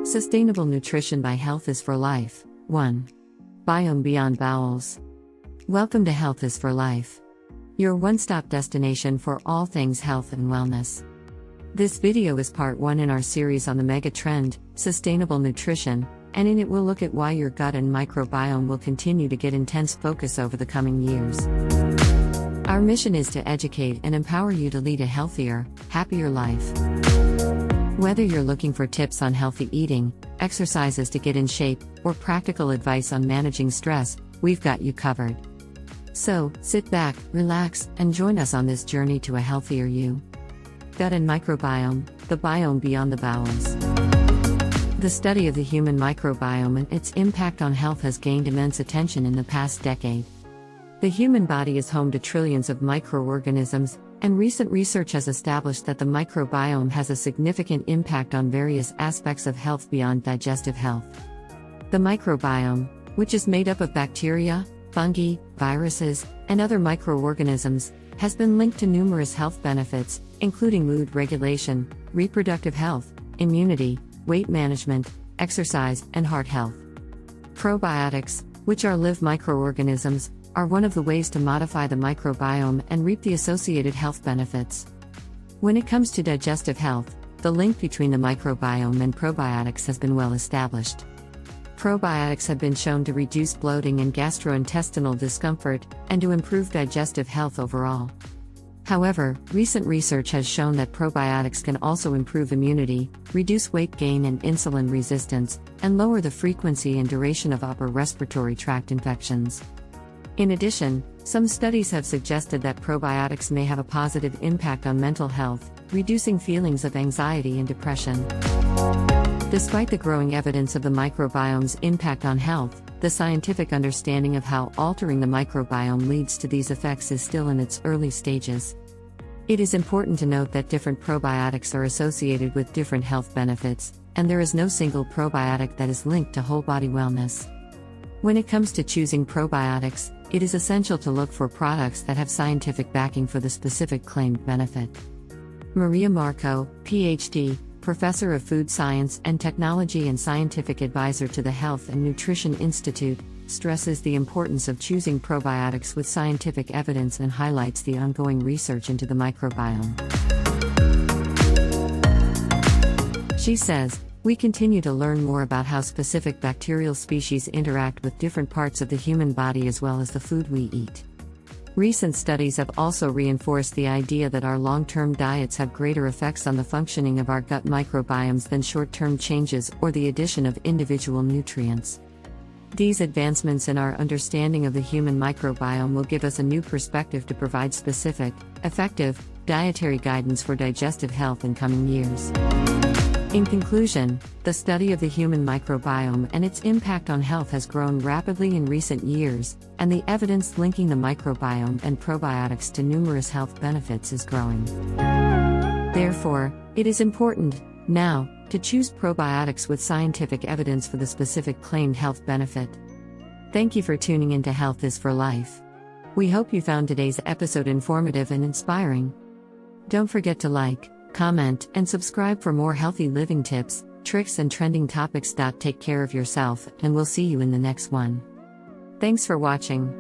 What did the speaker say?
Sustainable Nutrition by Health is for Life. 1. Biome Beyond Bowels. Welcome to Health is for Life, your one-stop destination for all things health and wellness. This video is part 1 in our series on the mega trend, sustainable nutrition, and in it we'll look at why your gut and microbiome will continue to get intense focus over the coming years. Our mission is to educate and empower you to lead a healthier, happier life. Whether you're looking for tips on healthy eating, exercises to get in shape, or practical advice on managing stress, we've got you covered. So, sit back, relax, and join us on this journey to a healthier you. Gut and microbiome, the biome beyond the bowels. The study of the human microbiome and its impact on health has gained immense attention in the past decade. The human body is home to trillions of microorganisms, and recent research has established that the microbiome has a significant impact on various aspects of health beyond digestive health. The microbiome, which is made up of bacteria, fungi, viruses, and other microorganisms, has been linked to numerous health benefits, including mood regulation, reproductive health, immunity, weight management, exercise, and heart health. Probiotics, which are live microorganisms, are one of the ways to modify the microbiome and reap the associated health benefits. When it comes to digestive health, the link between the microbiome and probiotics has been well established. Probiotics have been shown to reduce bloating and gastrointestinal discomfort, and to improve digestive health overall. However, recent research has shown that probiotics can also improve immunity, reduce weight gain and insulin resistance, and lower the frequency and duration of upper respiratory tract infections. In addition, some studies have suggested that probiotics may have a positive impact on mental health, reducing feelings of anxiety and depression. Despite the growing evidence of the microbiome's impact on health, the scientific understanding of how altering the microbiome leads to these effects is still in its early stages. It is important to note that different probiotics are associated with different health benefits, and there is no single probiotic that is linked to whole body wellness. When it comes to choosing probiotics, it is essential to look for products that have scientific backing for the specific claimed benefit. Maria Marco, PhD, Professor of Food Science and Technology and Scientific Advisor to the Health and Nutrition Institute, stresses the importance of choosing probiotics with scientific evidence and highlights the ongoing research into the microbiome. She says, "We continue to learn more about how specific bacterial species interact with different parts of the human body as well as the food we eat. Recent studies have also reinforced the idea that our long-term diets have greater effects on the functioning of our gut microbiomes than short-term changes or the addition of individual nutrients. These advancements in our understanding of the human microbiome will give us a new perspective to provide specific, effective, dietary guidance for digestive health in coming years." In conclusion, the study of the human microbiome and its impact on health has grown rapidly in recent years, and the evidence linking the microbiome and probiotics to numerous health benefits is growing. Therefore, it is important, now, to choose probiotics with scientific evidence for the specific claimed health benefit. Thank you for tuning into Health is for Life. We hope you found today's episode informative and inspiring. Don't forget to like, comment, and subscribe for more healthy living tips, tricks, and trending topics. Take care of yourself, and we'll see you in the next one. Thanks for watching.